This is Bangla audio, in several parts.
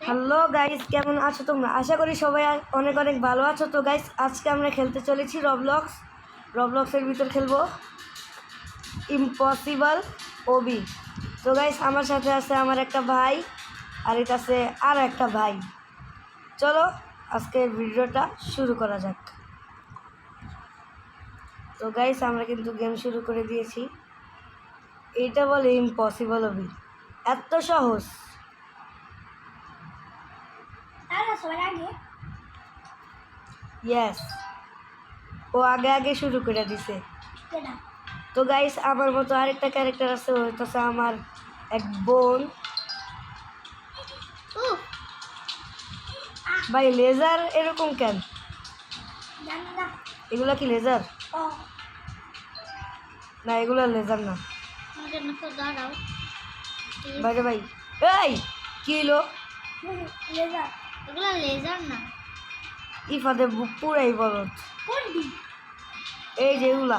হ্যালো গাইস, কেমন আছো তোমরা? আশা করি সবাই অনেক অনেক ভালো আছো। তো গাইস, আজকে আমরা খেলতে চলেছি রবলক্সের ভিতর খেলবো ইম্পসিবল ওবি। তো গাইস, আমার সাথে আছে আমার একটা ভাই, আর এটা আছে আর একটা ভাই। চলো আজকের ভিডিওটা শুরু করা যাক। তো গাইস, আমরা কিন্তু গেম শুরু করে দিয়েছি। এইটা বলে ইম্পসিবল ওবি, এত সহজ। ইয়েস, ও আগে আগে শুরু করে দিছে। তো গাইস, আমার মতো আরেকটা ক্যারেক্টার আছে, হইতেছে আমার এক বোন। ভাই লেজার এরকম কেন? এগুলা কি লেজার? না, এগুলো লেজার না ভাই রে ভাই। এই কি হলো? এগুলা লেজার না। ইফাতে পুরাই বলত। এই যে এগুলা।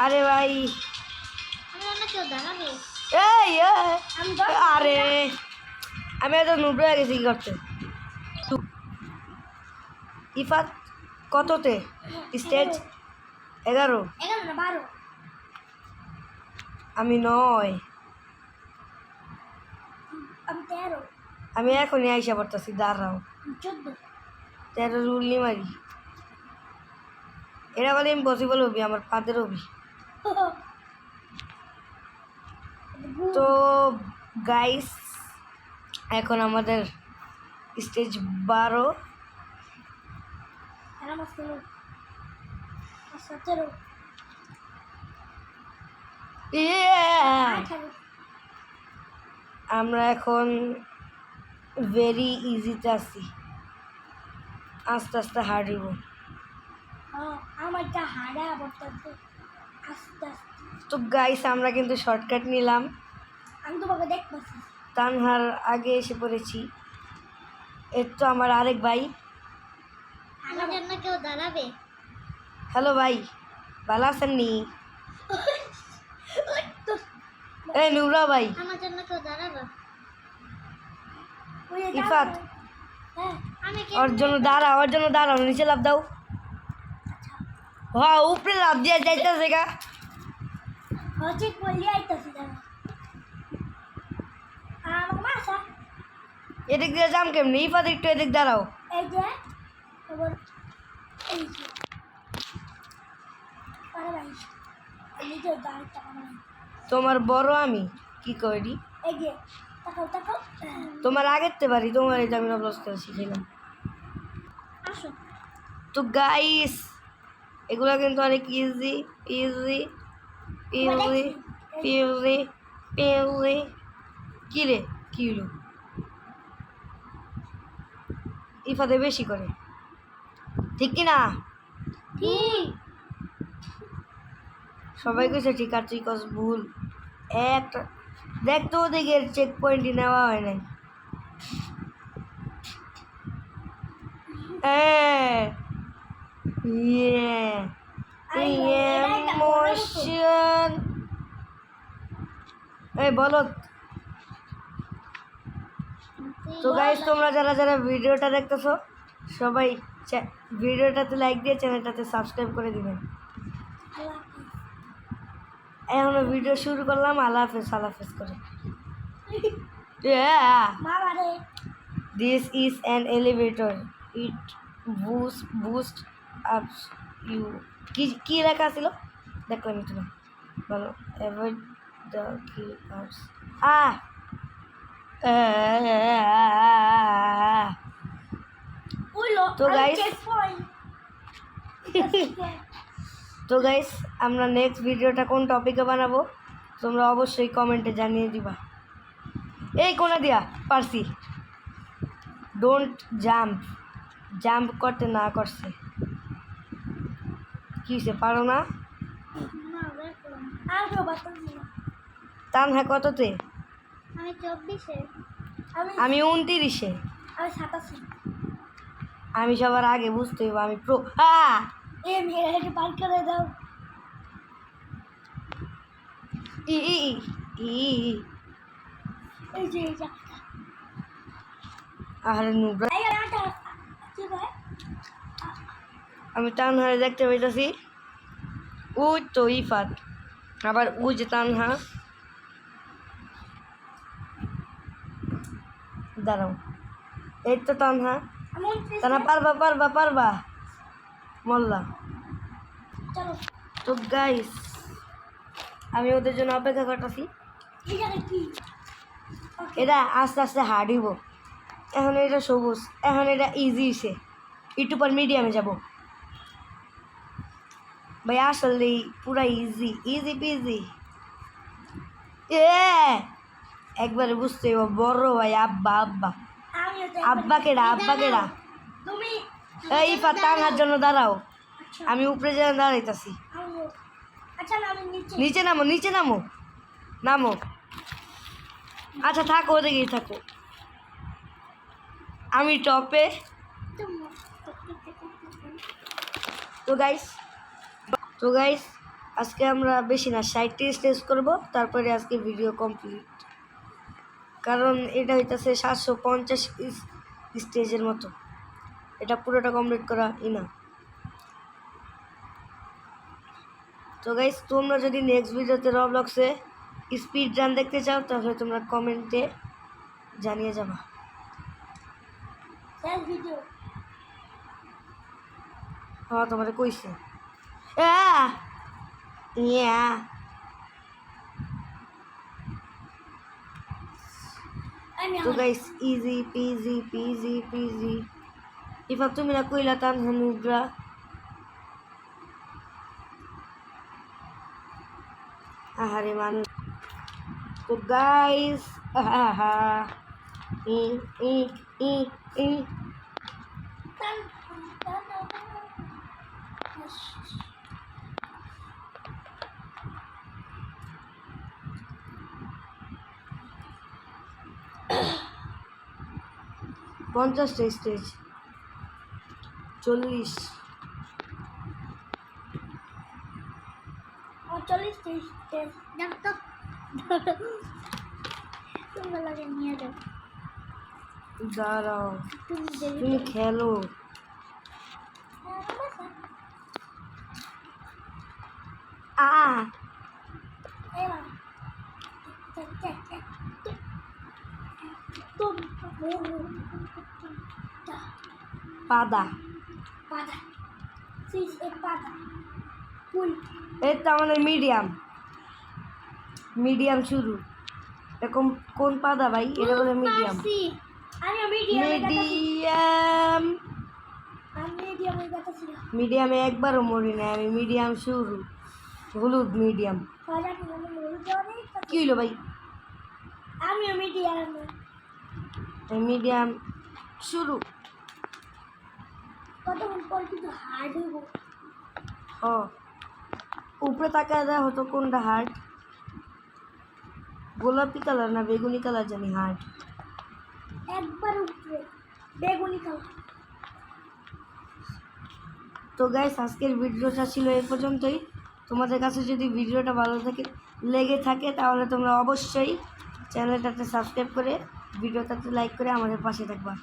আরে ভাই, কেউ দাঁড়াবে। এই আরে আমি এত নুবড়ে হয়ে গেছি কি করতে। ইফাত কততে? স্টেজ 11। আমি 9। আমি এখনই আইসা পড়তেছি, দাঁড়াও। 13 রুলি মারি। এরা বলে ইম্পসিবল হবি, আমার পাদের হবি। তো গাইস, এখন আমাদের স্টেজ 12। আমরা এখন ভেরি ইজিতে আছি, আস্তে আস্তে হারিব। তো গাইস, আমরা কিন্তু শর্টকাট নিলাম। তানহার আগে এসে পড়েছি। এর তো আমার আরেক ভাই। আমার জন্য কেউ দাঁড়াবে। হ্যালো ভাই, ভালো আছেন নি? এই নুরা ভাই, আমার জন্য কেউ দাঁড়াবে। ইফাত ওর জন্য দাঁড়াও, নিচে লাভ দাও। হ্যাঁ, উপরে লাভ দিয়ে যাইতেছে গা। এদিক দিয়ে যাম কেমনি? ইফাত একটু এদিক দাঁড়াও। তোমার বড় আমি কি করি? তোমার আগেরতে পারি, তোমার এই যে আমি রবলক্স শিখিলাম। তো গাইস, এগুলো কিন্তু অনেক easy easy easy easy easy. কি রে, কি হলো? ইফাতে বেশি করে, ঠিক কি না? ঠিক। সবাই কইছে ঠিক, আর তুই কস ভুল। একটা দেখ তো, ওদিকে চেক পয়েন্টই নেওয়া হয় নাই। ইমোশন। এই বলো। তো গাইস, তোমরা যারা যারা ভিডিওটা দেখতেছো, সবাই ভিডিওটাতে লাইক দিয়ে চ্যানেলটাতে সাবস্ক্রাইব করে দিবেন। এখনো ভিডিও শুরু করলাম। আল্লাহ হাফেজ করে। This is an elevator. It boost up you. কি লেখা ছিল দেখলাম একটু না। বলো, avoid the killers. তো গাইস, আমরা নেক্সট ভিডিওটা কোন টপিকে বানাবো তোমরা অবশ্যই কমেন্টে জানিয়ে দিবা। এই কোনা দিয়া পারছি। ডোন্ট জাম্প করতে না করছে কি সে পারো না? তান হ্যাঁ কততে? আমি 24-এ। আমি 29-এ। আমি 27-এ। আমি সবার আগে বুঝতে হইব আমি প্রো। পার করে দাও। ই ই ই এই যে এই যে আহারে নুবরা, এই আটা কি ভাই আমি তানহারে দেখতে পাইতাছি। ওই তো ইফাত, আবার ওই যে তানহা। দাঁড়াও, এই তো তানহা। আমি 29 তানহা পারবা পারবা পারবা, মল্লা। চলো তো গাইস, আমি ওদের জন্য অপেক্ষা করতেছি। এই জায়গা কি এটা আস্তে আস্তে হারিব। এখন এটা সবুজ, এখন এটা ইজি সে, একটু পর মিডিয়ামে যাব। ভাই আসলে পুরা ইজি, ইজি পিজি। এ একবারে বুঝতে হইব, বড় ভাই আব্বা আব্বা। আমিও তো আব্বা কেডা, আব্বা কেডা? তুমি এই তানহার জন্য দাঁড়াও, আচ্ছা আমি উপরে যেন দাঁড়াইতাছি। আমিও আচ্ছা না আমি নিচে নিচে নামো, নিচে নামো, নামো। আচ্ছা থাকো, ওদিকেই থাকো, আমি টপে। তো গাইস আজকে আমরা বেশি না 60টি স্টেজ করব, তারপরে আজকে ভিডিও কমপ্লিট। কারণ এটা হইতাছে 750 স্টেজের মতো, এটা পুরোটা কমপ্লিট করা ইনা। তো গাইস তোমরা যদি নেক্সট ভিডিওতে রবলক্সে স্পিড রান দেখতে চাও তাহলে তোমরা কমেন্টে জানিয়ে যাবা। শেষ ভিডিও হ্যাঁ তোমাদের কইছে। ইয়া আমি তো guys easy PG PG PG. Ifa তুমি না কইলা তানহা নুবরা। আহারে মানুষ। তো গাইস আহা ই ই ই ই টান 50টা স্টেজ, 40। 40 30 জান তো তোমরা লাগে নিয়ে যাও দাঁড়াও, তুমি দেরি তুমি খেলো। আ এবার তুম পাদা, পাদা সিস এক পাদা ফুল এই তো আমাদের মিডিয়াম, মিডিয়াম শুরু। এরকম কোন পাদা ভাই? এটা বলে মিডিয়াম। আমি মিডিয়াম মিডিয়াম, আমি মিডিয়ামের কথা ছিল মিডিয়ামে একবারও মরি না আমি। মিডিয়াম শুরু, হলুদ মিডিয়াম। খাজা কি আমি মিডিয়ামে কি হইলো ভাই? আমি মিডিয়াম মিডিয়াম শুরু। কতক্ষণ পর কিন্তু হার্ড হইব ও উপরে তাকায় দেওয়া হতো কোনটা হার্ট, গোলাপি কালার না বেগুনি কালার জানি হার্ট। একবার উপরে বেগুনি কালার তো গাইস আজকের ভিডিওটা ছিল এই পর্যন্তই। তোমাদের কাছে যদি ভিডিওটা ভালো লেগে থাকে তাহলে তোমরা অবশ্যই চ্যানেলটাতে সাবস্ক্রাইব করে ভিডিওটাতে লাইক করে আমাদের পাশে থাকবা।